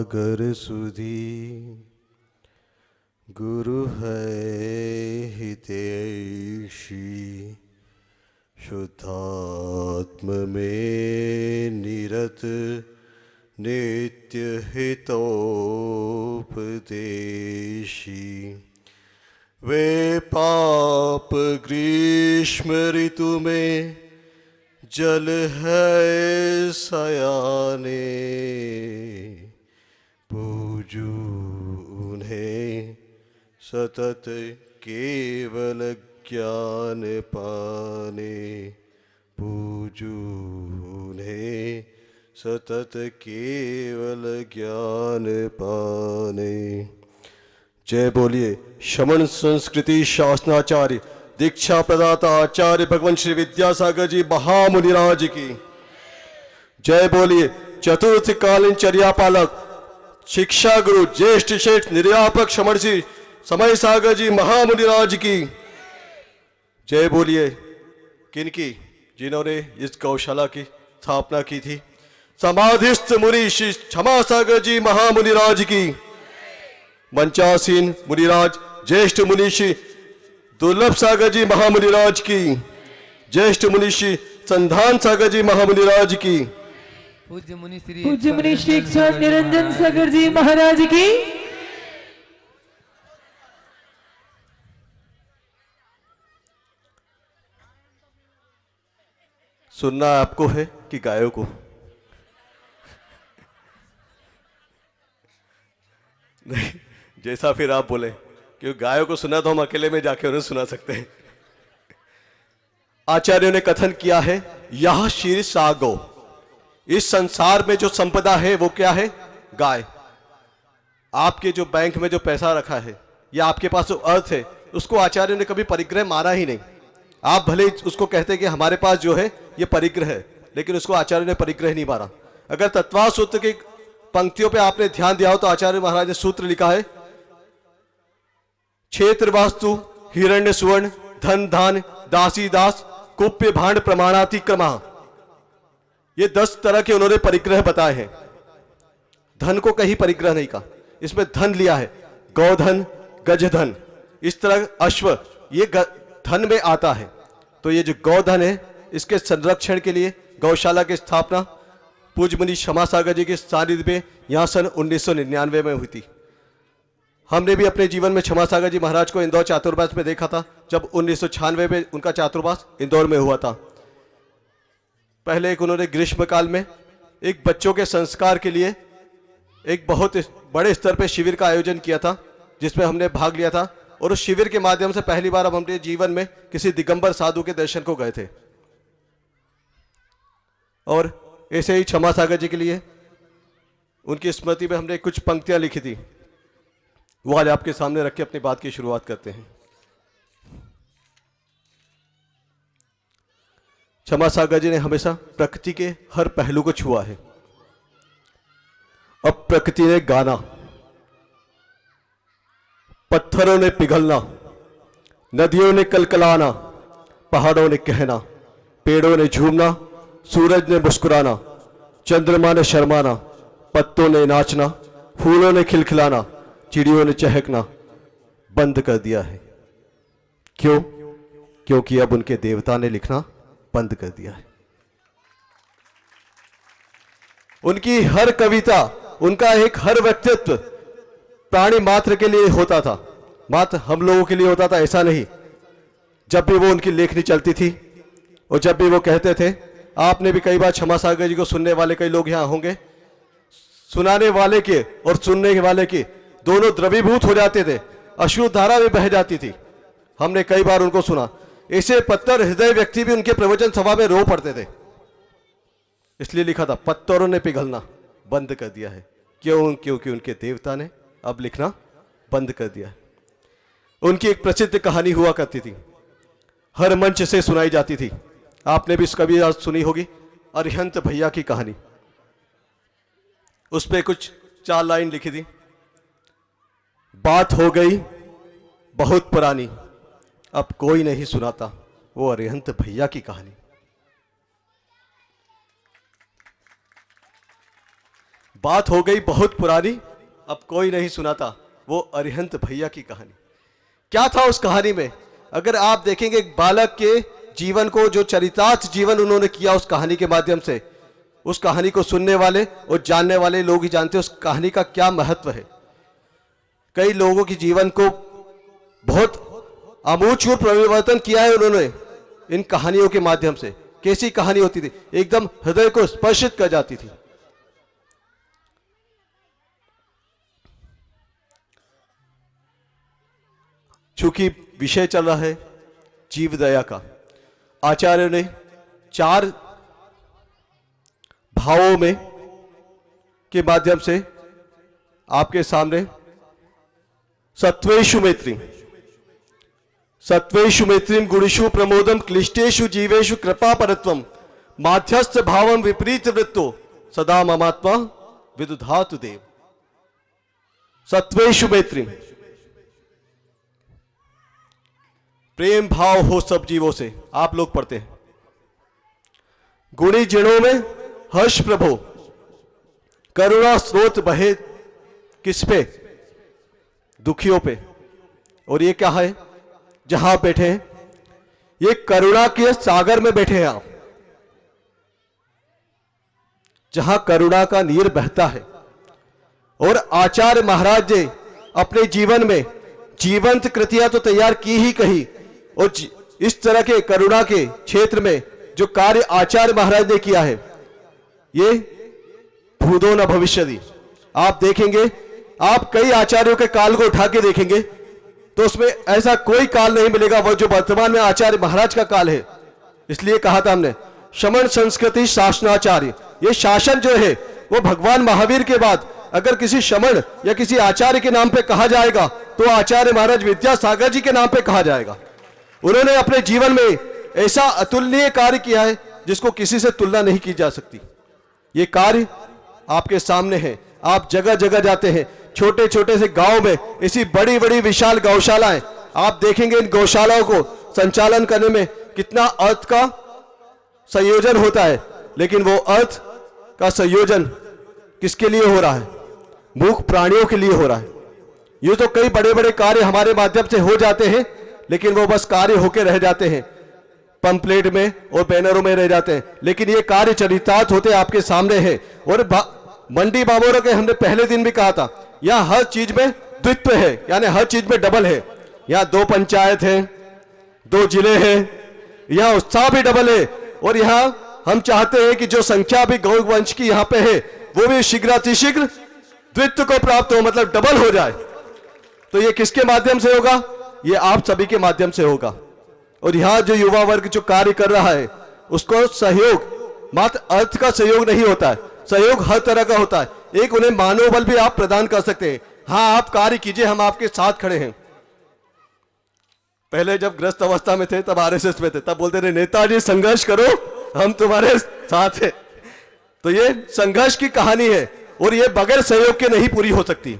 सागर सुधी गुरु है हितैषी, शुद्धात्म में निरत नित्य हितोपदेशी। वे पाप ग्रीष्म ऋतु में जल है सयाने, पूजू उन्हें सतत केवल ज्ञान पाने, पूजू उन्हें सतत केवल ज्ञान पाने। जय बोलिए शमन संस्कृति शासनाचार्य दीक्षा प्रदाता आचार्य भगवान श्री विद्यासागर जी महामुनिराज की जय बोलिए। चतुर्थ कालीन चर्या पालक शिक्षा गुरु ज्येष्ठ श्रेष्ठ निर्यापक शमन श्री समय सागर जी महामुनिराज की जय बोलिए। किनकी? जिन्होंने इस गौशाला की स्थापना की थी। समाधिस्थ मुनि श्री क्षमा सागर जी महामुनिराज की, मंचासीन मुनिराज ज्येष्ठ मुनि श्री दुर्लभ सागर जी महामुनिराज की, ज्येष्ठ मुनि श्री संधान सागर जी महामुनिराज की, पूज्य मुनि श्री निरंजन सागर जी महाराज की। सुनना आपको है कि गायों को? नहीं, जैसा फिर आप बोले, क्योंकि गायों को सुना तो हम अकेले में जाके उन्हें सुना सकते हैं। आचार्यों ने कथन किया है, यह शीर सागो, इस संसार में जो संपदा है वो क्या है? गाय। आपके जो बैंक में जो पैसा रखा है या आपके पास जो अर्थ है, उसको आचार्यों ने कभी परिग्रह माना ही नहीं। आप भले उसको कहते कि हमारे पास जो है ये परिग्रह है, लेकिन उसको आचार्य ने परिग्रह नहीं माना। अगर तत्वा सूत्र की पंक्तियों पे आपने ध्यान दिया हो तो आचार्य महाराज ने सूत्र लिखा है, क्षेत्र वास्तु हिरण्य सुवर्ण धन धान दासी दास कुप्य भांड प्रमाणातिक्रमा, ये 10 तरह के उन्होंने परिग्रह बताए हैं। धन को कहीं परिग्रह नहीं कहा, इसमें धन लिया है, गौधन गजधन, इस तरह अश्व ये धन में आता है। तो ये जो गौधन है, इसके संरक्षण के लिए गौशाला की स्थापना पूज्य मुनि क्षमा सागर जी के सानिध्य में यहाँ सन 1999 में हुई थी। हमने भी अपने जीवन में क्षमा सागर जी महाराज को इंदौर चातुर्मास में देखा था, जब 1996 में उनका चातुर्मास इंदौर में हुआ था। पहले एक उन्होंने ग्रीष्म काल में एक बच्चों के संस्कार के लिए एक बहुत बड़े स्तर पर शिविर का आयोजन किया था, जिसमें हमने भाग लिया था। और उस शिविर के माध्यम से पहली बार अब हमने जीवन में किसी दिगंबर साधु के दर्शन को गए थे। और ऐसे ही क्षमा सागर जी के लिए उनकी स्मृति में हमने कुछ पंक्तियां लिखी थी, वो आज आपके सामने रख के अपनी बात की शुरुआत करते हैं। क्षमा सागर जी ने हमेशा प्रकृति के हर पहलू को छुआ है। अब प्रकृति ने गाना, पत्थरों ने पिघलना, नदियों ने कलकलाना, पहाड़ों ने कहना, पेड़ों ने झूमना, सूरज ने मुस्कुराना, चंद्रमा ने शर्माना, पत्तों ने नाचना, फूलों ने खिलखिलाना, चिड़ियों ने चहकना बंद कर दिया है। क्यों? क्योंकि अब उनके देवता ने लिखना बंद कर दिया है। उनकी हर कविता, उनका एक हर व्यक्तित्व प्राणी मात्र के लिए होता था, मात्र हम लोगों के लिए होता था ऐसा नहीं। जब भी वो उनकी लेखनी चलती थी और जब भी वो कहते थे, आपने भी कई बार क्षमा सागर जी को सुनने वाले कई लोग यहाँ होंगे, सुनाने वाले के और सुनने वाले के दोनों द्रवीभूत हो जाते थे, अश्रु धारा भी बह जाती थी। हमने कई बार उनको सुना। ऐसे पत्थर हृदय व्यक्ति भी उनके प्रवचन सभा में रो पड़ते थे। इसलिए लिखा था, पत्थरों ने पिघलना बंद कर दिया है। क्यों? क्योंकि उनके देवता ने अब लिखना बंद कर दिया है। उनकी एक प्रसिद्ध कहानी हुआ करती थी, हर मंच से सुनाई जाती थी। आपने भी कभी आज सुनी होगी, अरिहंत भैया की कहानी। उस पे कुछ 4 लाइन लिखी थी, बात हो गई बहुत पुरानी, अब कोई नहीं सुनाता वो अरिहंत भैया की कहानी। बात हो गई बहुत पुरानी, अब कोई नहीं सुनाता वो अरिहंत भैया की कहानी। क्या था उस कहानी में? अगर आप देखेंगे एक बालक के जीवन को, जो चरितार्थ जीवन उन्होंने किया उस कहानी के माध्यम से, उस कहानी को सुनने वाले और जानने वाले लोग ही जानते हैं उस कहानी का क्या महत्व है। कई लोगों के जीवन को बहुत आमूलचूल परिवर्तन किया है उन्होंने इन कहानियों के माध्यम से। कैसी कहानी होती थी, एकदम हृदय को स्पर्शित कर जाती थी। चूंकि विषय चल रहा है जीव दया का, आचार्य ने 4 भावों में के माध्यम से आपके सामने सत्वेषु मैत्रीम गुणेषु प्रमोदम क्लिष्टेषु जीवेषु कृपा परत्वम माध्यस्थ भावम विपरीत वृत्तो सदा ममात्मा विदुधातु देव। सत्वेषु मैत्रीम, प्रेम भाव हो सब जीवों से। आप लोग पढ़ते हैं गुणी जिणों में हर्ष प्रभो, करुणा स्रोत बहे किस पे? दुखियों पे। और ये क्या है जहां आप बैठे हैं? ये करुणा के सागर में बैठे हैं आप, जहां करुणा का नीर बहता है। और आचार्य महाराज ने अपने जीवन में जीवंत कृतियां तो तैयार की ही कही, और इस तरह के करुणा के क्षेत्र में जो कार्य आचार्य महाराज ने किया है, ये भूतो न भविष्यति। आप देखेंगे, आप कई आचार्यों के काल को उठा के देखेंगे तो उसमें ऐसा कोई काल नहीं मिलेगा वो जो वर्तमान में आचार्य महाराज का काल है। इसलिए कहा था हमने शमन संस्कृति शासनाचार्य। ये शासन जो है वो भगवान महावीर के बाद अगर किसी शमन या किसी आचार्य के नाम पे कहा जाएगा तो आचार्य महाराज विद्यासागर जी के नाम पे कहा जाएगा। उन्होंने अपने जीवन में ऐसा अतुलनीय कार्य किया है जिसको किसी से तुलना नहीं की जा सकती। ये कार्य आपके सामने है। आप जगह जगह जाते हैं, छोटे छोटे से गांव में ऐसी बड़ी बड़ी विशाल गौशालाएं, आप देखेंगे इन गौशालाओं को संचालन करने में कितना अर्थ का संयोजन होता है, लेकिन वो अर्थ का संयोजन किसके लिए हो रहा है? मूक प्राणियों के लिए हो रहा है। ये तो कई बड़े बड़े कार्य हमारे माध्यम से हो जाते हैं, लेकिन वो बस कार्य होके रह जाते हैं, पंपलेट में और बैनरों में रह जाते हैं, लेकिन ये कार्य चरितार्थ होते आपके सामने है। और मंडी बाबोरा के हमने पहले दिन भी कहा था, यहाँ हर चीज में द्वित्व है, यानी हर चीज में डबल है। यहाँ 2 पंचायत हैं, 2 जिले हैं, यहाँ उत्साह भी डबल है। और यहाँ हम चाहते हैं कि जो संख्या भी गौ वंश की यहाँ पे है वो भी शीघ्रातिशीघ्र द्वित्व को प्राप्त हो, मतलब डबल हो जाए। तो ये किसके माध्यम से होगा? ये आप सभी के माध्यम से होगा। और यहाँ जो युवा वर्ग जो कार्य कर रहा है उसको सहयोग, मात्र अर्थ का सहयोग नहीं होता है, सहयोग हर तरह का होता है। एक उन्हें मानवबल भी आप प्रदान कर सकते हैं। हाँ, आप कार्य कीजिए, हम आपके साथ खड़े हैं। पहले जब ग्रस्त अवस्था में थे तब आरएसएस में थे, तब बोलते रहे नेताजी संघर्ष करो, हम तुम्हारे साथ हैं। तो ये संघर्ष की कहानी है और ये बगैर सहयोग के नहीं पूरी हो सकती।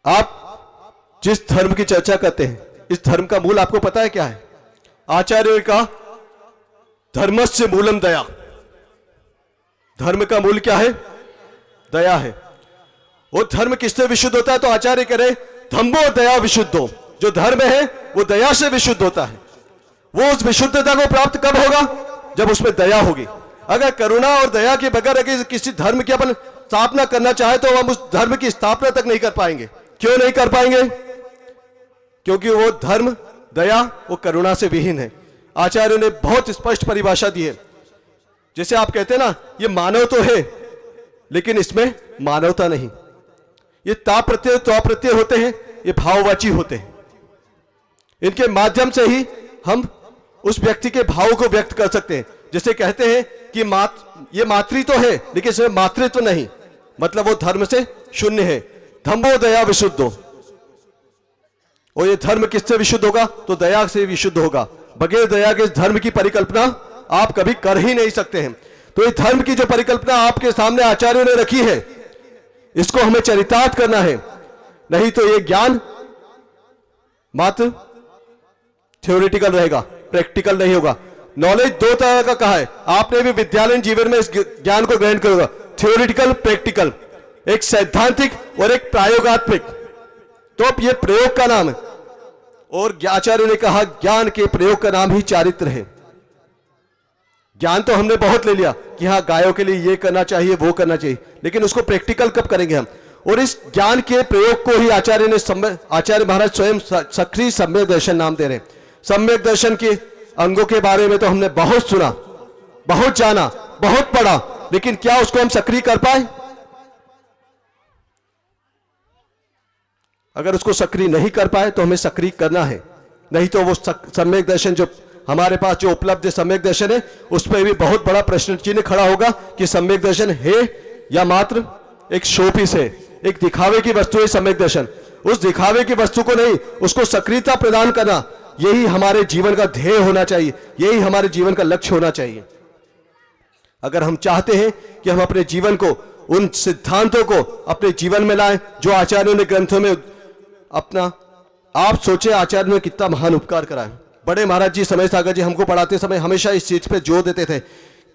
आप जिस धर्म की चर्चा करते हैं, इस धर्म का मूल आपको पता है क्या है? आचार्य का धर्मस्य मूलम दया। धर्म का मूल क्या है? दया है। और धर्म किससे विशुद्ध होता है? तो आचार्य कह रहे धम्मो दया विशुद्धो। जो धर्म है वो दया से विशुद्ध होता है। वो उस विशुद्धता को प्राप्त कब होगा? जब उसमें दया होगी। अगर करुणा और दया के बगैर अगर किसी धर्म की अपन स्थापना करना चाहे तो हम उस धर्म की स्थापना तक नहीं कर पाएंगे। क्यों नहीं कर पाएंगे? क्योंकि वो धर्म, दया, वो करुणा से विहीन है। आचार्य ने बहुत स्पष्ट परिभाषा दी है। जैसे आप कहते हैं ना, ये मानव तो है लेकिन इसमें मानवता नहीं। ये ता प्रत्यय त्वा प्रत्यय होते हैं, ये भाववाची होते हैं। इनके माध्यम से ही हम उस व्यक्ति के भाव को व्यक्त कर सकते हैं। जैसे कहते हैं कि ये मातृ तो है लेकिन इसमें मातृत्व नहीं, मतलब वो धर्म से शून्य है। धम्मो दया विशुद्धो। और ये धर्म किससे विशुद्ध होगा? तो दया से विशुद्ध होगा। बगैर दया के धर्म की परिकल्पना आप कभी कर ही नहीं सकते हैं। तो ये धर्म की जो परिकल्पना आपके सामने आचार्यों ने रखी है, इसको हमें चरितार्थ करना है। नहीं तो ये ज्ञान मात्र थ्योरेटिकल रहेगा, प्रैक्टिकल नहीं होगा। नॉलेज दो तरह का कहा है, आपने भी विद्यालयीन जीवन में इस ज्ञान को ग्रहण करोगा, थ्योरेटिकल प्रैक्टिकल, एक सैद्धांतिक और एक प्रायोगात्मक। तो अब ये प्रयोग का नाम है, और आचार्य ने कहा ज्ञान के प्रयोग का नाम ही चारित्र है। ज्ञान तो हमने बहुत ले लिया कि हाँ गायों के लिए ये करना चाहिए वो करना चाहिए, लेकिन उसको प्रैक्टिकल कब करेंगे हम? और इस ज्ञान के प्रयोग को ही आचार्य महाराज स्वयं सक्रिय सम्यक दर्शन नाम दे रहे हैं। सम्यक दर्शन के अंगों के बारे में तो हमने बहुत सुना, बहुत जाना, बहुत पढ़ा, लेकिन क्या उसको हम सक्रिय कर पाए? अगर उसको सक्रिय नहीं कर पाए तो हमें सक्रिय करना है, नहीं तो वो सम्यक दर्शन जो हमारे पास जो उपलब्ध सम्यक दर्शन है उस पर भी बहुत बड़ा प्रश्न चिन्ह खड़ा होगा कि सम्यक दर्शन है या मात्र एक शोपीस है, एक दिखावे की वस्तु है सम्यक दर्शन। उस दिखावे की वस्तु को नहीं, उसको सक्रियता प्रदान करना, यही हमारे जीवन का ध्येय होना चाहिए, यही हमारे जीवन का लक्ष्य होना चाहिए। अगर हम चाहते हैं कि हम अपने जीवन को, उन सिद्धांतों को अपने जीवन में लाएं जो आचार्यों ने ग्रंथों में अपना, आप सोचे आचार्य ने कितना महान उपकार करा है। बड़े महाराज जी समय सागर जी हमको पढ़ाते समय हमेशा इस चीज पे जोर देते थे,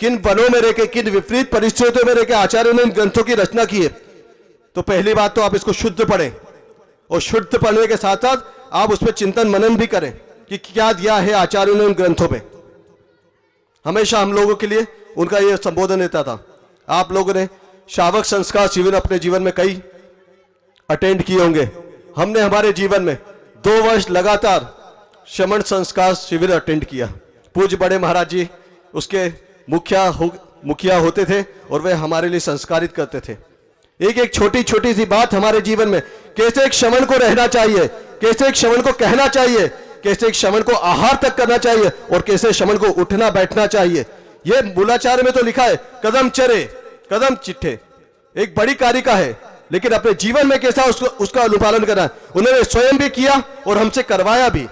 किन वनों में रहकर, किन विपरीत परिस्थितियों में रहकर आचार्यों ने इन ग्रंथों की रचना की है। तो पहली बात तो आप इसको शुद्ध पढ़ें, और शुद्ध पढ़ने के साथ साथ आप उस पर चिंतन मनन भी करें कि क्या दिया है आचार्यों ने उन ग्रंथों में। हमेशा हम लोगों के लिए उनका यह संबोधन रहता था। आप लोगों ने शावक संस्कार शिविर अपने जीवन में कई अटेंड किए होंगे। हमने हमारे जीवन में 2 वर्ष लगातार शमन संस्कार शिविर अटेंड किया। पूज्य बड़े महाराज जी उसके मुखिया होते थे और वे हमारे लिए संस्कारित करते थे। एक एक छोटी छोटी सी बात हमारे जीवन में, कैसे एक शमन को रहना चाहिए, कैसे एक शमन को कहना चाहिए, कैसे एक शमन को आहार तक करना चाहिए, और कैसे शमन को उठना बैठना चाहिए। यह मूलाचार्य में तो लिखा है, कदम चरे कदम चिट्ठे, एक बड़ी कारिका है, लेकिन अपने जीवन में कैसा उसका अनुपालन करना है उन्होंने स्वयं भी किया और हमसे करवाया भी।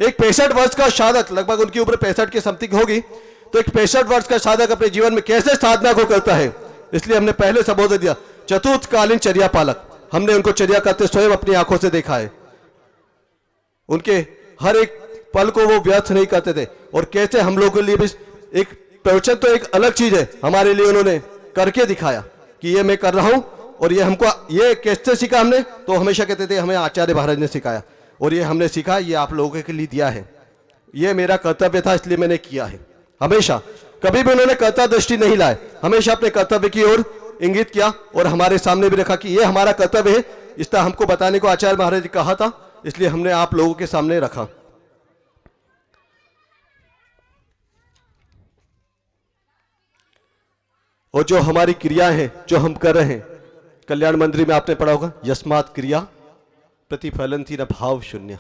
एक 65 वर्ष का साधक, लगभग उनकी उम्र 65 की समथिंग होगी, तो एक 65 वर्ष का साधक अपने जीवन में कैसे साधना को करता है, इसलिए हमने पहले संबोधन दिया चतुर्थकालीन चर्या पालक। हमने उनको चर्या करते स्वयं अपनी आंखों से देखा है। उनके हर एक पल को वो व्यर्थ नहीं करते थे, और कैसे हम लोगों के लिए भी एक प्रवचन तो एक अलग चीज है, हमारे लिए उन्होंने करके दिखाया कि ये मैं कर रहा हूं, और ये हमको ये कैसे सीखा हमने, तो हमेशा कहते थे हमें आचार्य महाराज ने सिखाया, और ये हमने सीखा, ये आप लोगों के लिए दिया है, ये मेरा कर्तव्य था इसलिए मैंने किया है। हमेशा कभी भी उन्होंने कर्तव्य दृष्टि नहीं लाए, हमेशा अपने कर्तव्य की ओर इंगित किया और हमारे सामने भी रखा कि ये हमारा कर्तव्य है। इसका हमको बताने को आचार्य महाराज जी कहा था, इसलिए हमने आप लोगों के सामने रखा। और जो हमारी क्रियाएं हैं जो हम कर रहे हैं, कल्याण मंदिर में आपने पढ़ा होगा यस्मात् क्रिया प्रतिफलन्ति न भाव शून्य।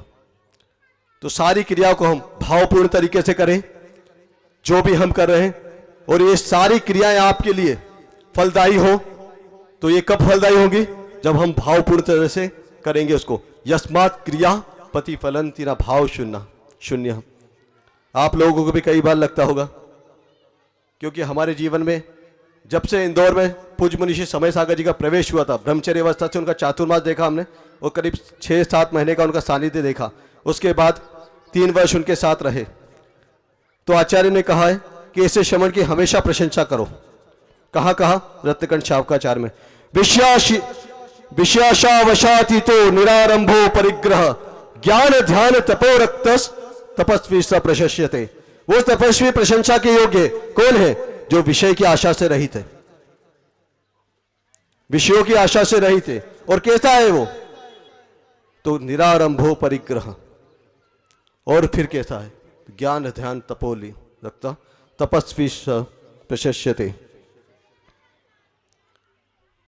तो सारी क्रियाओं को हम भावपूर्ण तरीके से करें जो भी हम कर रहे हैं, और ये सारी क्रियाएं आपके लिए फलदायी हो। तो ये कब फलदायी होंगी? जब हम भावपूर्ण तरह से करेंगे उसको। यस्मात् क्रिया प्रतिफलन्ति न भाव शून्य। आप लोगों को भी कई बार लगता होगा, क्योंकि हमारे जीवन में जब से इंदौर में पूज्य मुनिषी समय सागर जी का प्रवेश हुआ था, ब्रह्मचर्य अवस्था से उनका चातुर्मास देखा हमने, और करीब 6-7 महीने का उनका सानिध्य देखा। उसके बाद 3 वर्ष उनके साथ रहे। तो आचार्य ने कहा है कि ऐसे शमन की हमेशा प्रशंसा करो। कहा रत्नकंठ शावकाचार्य में, विषयाशावशातीतो निरारंभो परिग्रह ज्ञान ध्यान तपो रक्तस तपस्वी स प्रशस्यते। वो तपस्वी प्रशंसा के योग्य कौन है? जो विषय की आशा से रहित है, विषयों की आशा से रहित है। और कैसा है वो? तो निरारंभो परिग्रह। और फिर कैसा है? ज्ञान ध्यान तपोली रखता तपस्वी स प्रशस्यते।